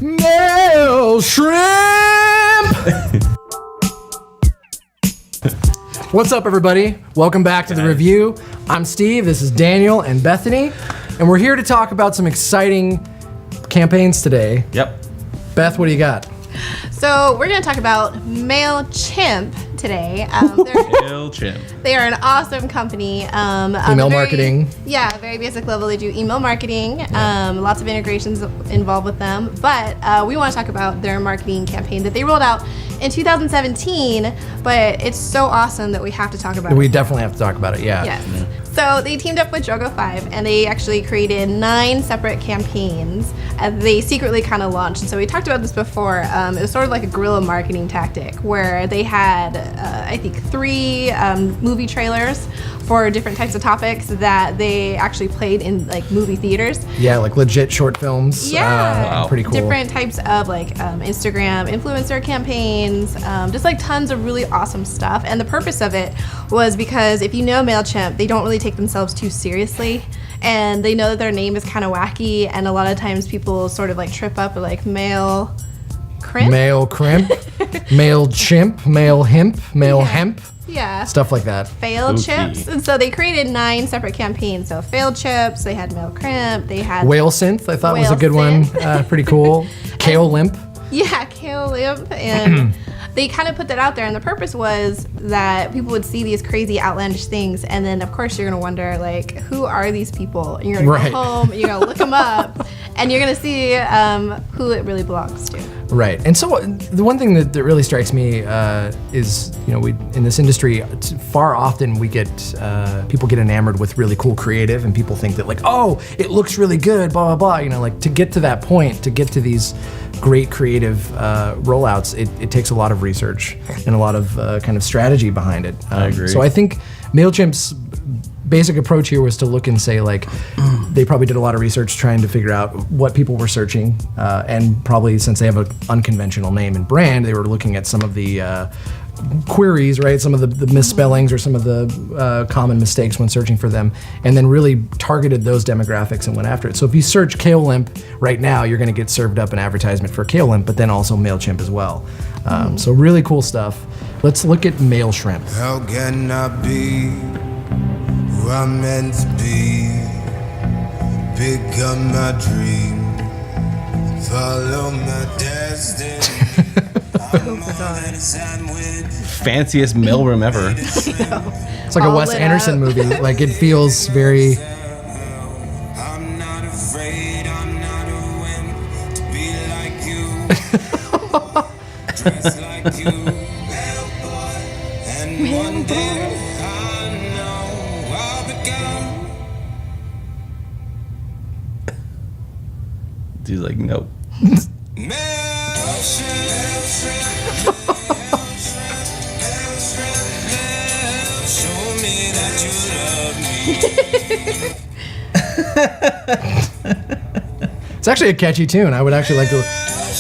Mail Shrimp! What's up, everybody? Welcome back to the review. I'm Steve, this is Daniel and Bethany, and we're here to talk about some exciting campaigns today. Yep. Beth, what do you got? So we're going to talk about MailChimp today. MailChimp. They are an awesome company. Email marketing. Yeah, very basic level. They do email marketing. Lots of integrations involved with them. But we want to talk about their marketing campaign that they rolled out in 2017. But it's so awesome that we have to talk about it. We definitely have to talk about it, yeah. Yes. So they teamed up with Drogo5 and they actually created 9 separate campaigns they secretly kind of launched. So we talked about this before. It was sort of like a guerrilla marketing tactic where they had, I think, 3 movie trailers for different types of topics that they actually played in like movie theaters. Yeah, like legit short films. Yeah. Wow. Pretty cool. Different types of like Instagram influencer campaigns, just like tons of really awesome stuff. And the purpose of it was because if you know MailChimp, they don't really take themselves too seriously. And they know that their name is kind of wacky. And a lot of times people sort of like trip up with like Mail Crimp. Mail Crimp. Mail Chimp. Mail Hemp. Mail Hemp. Yeah. Stuff like that. Failed chips. And so they created 9 separate campaigns. So failed chips, they had Mail Crimp, they had Whale Synth, I thought was a good Whale one. Pretty cool. Kale Limp. Yeah, Kale Limp. And they kind of put that out there. And the purpose was that people would see these crazy outlandish things. And then, of course, you're going to wonder, like, who are these people? And you're going to go home, you're going to look them up, and you're going to see who it really belongs to. Right. And so the one thing that really strikes me is, you know, we in this industry, far often we get, people get enamored with really cool creative and people think that like, oh, it looks really good, blah, blah, blah. You know, like to get to that point, to get to these great creative rollouts, it takes a lot of research and a lot of kind of strategy behind it. I agree. So I think MailChimp's basic approach here was to look and say like, they probably did a lot of research trying to figure out what people were searching, and probably since they have an unconventional name and brand, they were looking at some of the queries, right? Some of the misspellings or some of the common mistakes when searching for them, and then really targeted those demographics and went after it. So if you search Kale Limp right now, you're gonna get served up an advertisement for Kale Limp, but then also MailChimp as well. So really cool stuff. Let's look at Mail Shrimp. How can I be who I'm meant to be? Pick up my dream, follow my destiny. Fanciest mailroom ever. It's like a All Wes lit Anderson up. movie. Like it feels very. I'm not afraid, I'm not a wimp to be like you. Dress like you, little boy. And one day I know I'll become. Dude's like, nope. Show me that you love me. It's actually a catchy tune. I would actually like to.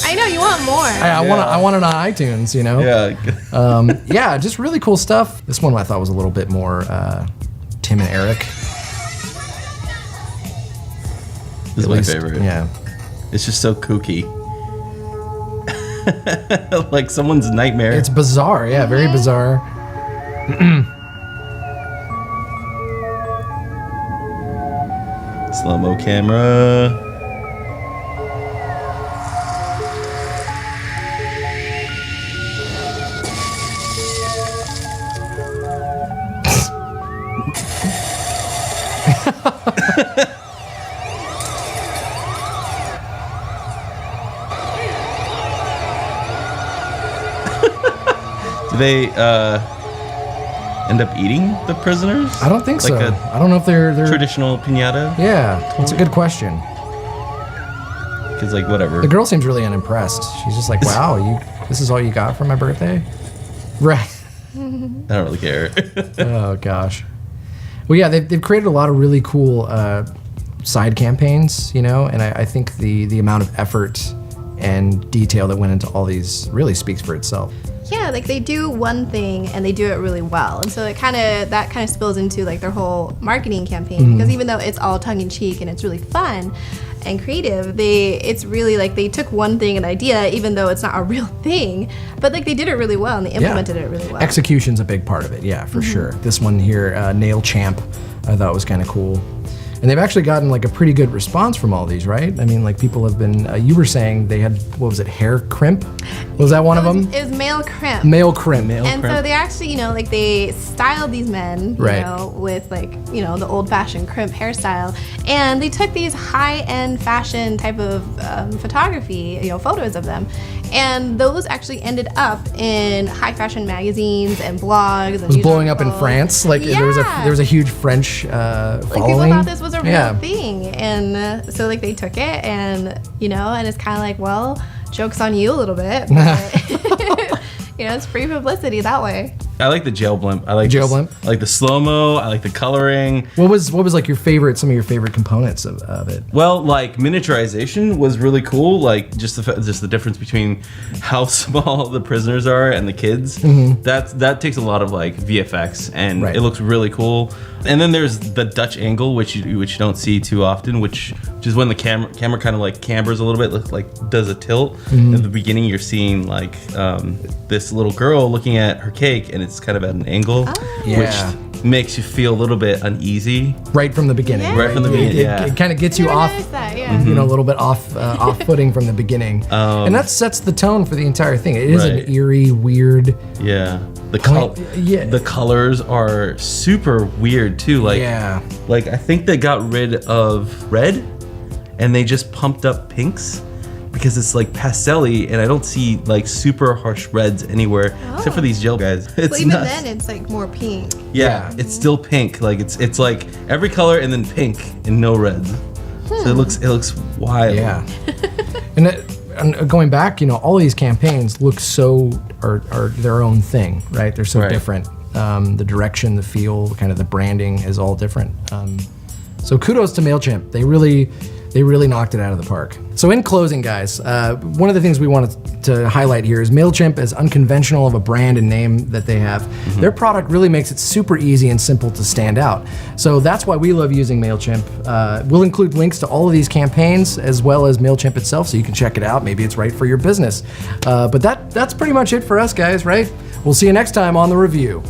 I know, you want more. I want it on iTunes. You know. Yeah. Yeah, just really cool stuff. This one I thought was a little bit more Tim and Eric. This is At my least, favorite. Yeah. It's just so kooky. Like someone's nightmare. It's bizarre. Yeah, very bizarre. Slow-mo camera. Do they end up eating the prisoners? I don't think like so. A I don't know if they're traditional piñata? Yeah, that's a good question. Because like whatever. The girl seems really unimpressed. She's just like, "Wow, this is all you got for my birthday?" Right. I don't really care. Oh gosh. Well, yeah, they've created a lot of really cool side campaigns, you know, and I think the amount of effort and detail that went into all these really speaks for itself. Yeah, like they do one thing and they do it really well, and so that kind of spills into like their whole marketing campaign. Because even though it's all tongue in cheek and it's really fun, and creative, it's really like they took one thing, an idea, even though it's not a real thing, but like they did it really well and they implemented it really well. Execution's a big part of it, yeah, for sure. This one here, Nail Champ, I thought was kind of cool. And they've actually gotten like a pretty good response from all these, right? I mean, like people have been, you were saying they had, what was it, hair crimp? Was that one of them? It was male crimp. Male crimp. And so they actually, like they styled these men, Right. with like, the old-fashioned crimp hairstyle, and they took these high-end fashion type of photography, photos of them, and those actually ended up in high fashion magazines and blogs. And It was blowing up in France. Like there was a huge French like following. people thought this was a real Yeah. thing, and so like they took it, and and it's kind of like, well, joke's on you a little bit, but it's free publicity that way. I like the gel blimp. I like Gel this- blimp? I like the slow-mo. I like the coloring. What was like some of your favorite components of it? Well, like miniaturization was really cool. Like just the difference between how small the prisoners are and the kids. That takes a lot of like VFX, and Right. it looks really cool. And then there's the Dutch angle, which you don't see too often, which is when the camera kind of like cambers a little bit, like does a tilt. In the beginning, you're seeing like this little girl looking at her cake, and it's kind of at an angle, Yeah. which makes you feel a little bit uneasy. Right from the beginning. Yeah. Right from the beginning, yeah. It kind of gets you Never off. noticed that, yeah. A little bit off footing from the beginning, and that sets the tone for the entire thing. It is Right. an eerie, weird. Yeah. Yeah. The colors are super weird too. Like, Yeah. like I think they got rid of red and they just pumped up pinks because it's like pastel-y, and I don't see like super harsh reds anywhere except for these gel guys. It's Well, even nuts. then, it's like more pink. Yeah, it's still pink. Like it's like every color and then pink and no reds. So it looks wild. Yeah. and going back, all these campaigns look are their own thing, right? They're so Right. different. The direction, the feel, kind of the branding is all different. So kudos to MailChimp. They really knocked it out of the park. So in closing, guys, one of the things we wanted to highlight here is MailChimp, as unconventional of a brand and name that they have, their product really makes it super easy and simple to stand out. So that's why we love using MailChimp. We'll include links to all of these campaigns as well as MailChimp itself, so you can check it out. Maybe it's right for your business. But that's pretty much it for us, guys, right? We'll see you next time on The Review.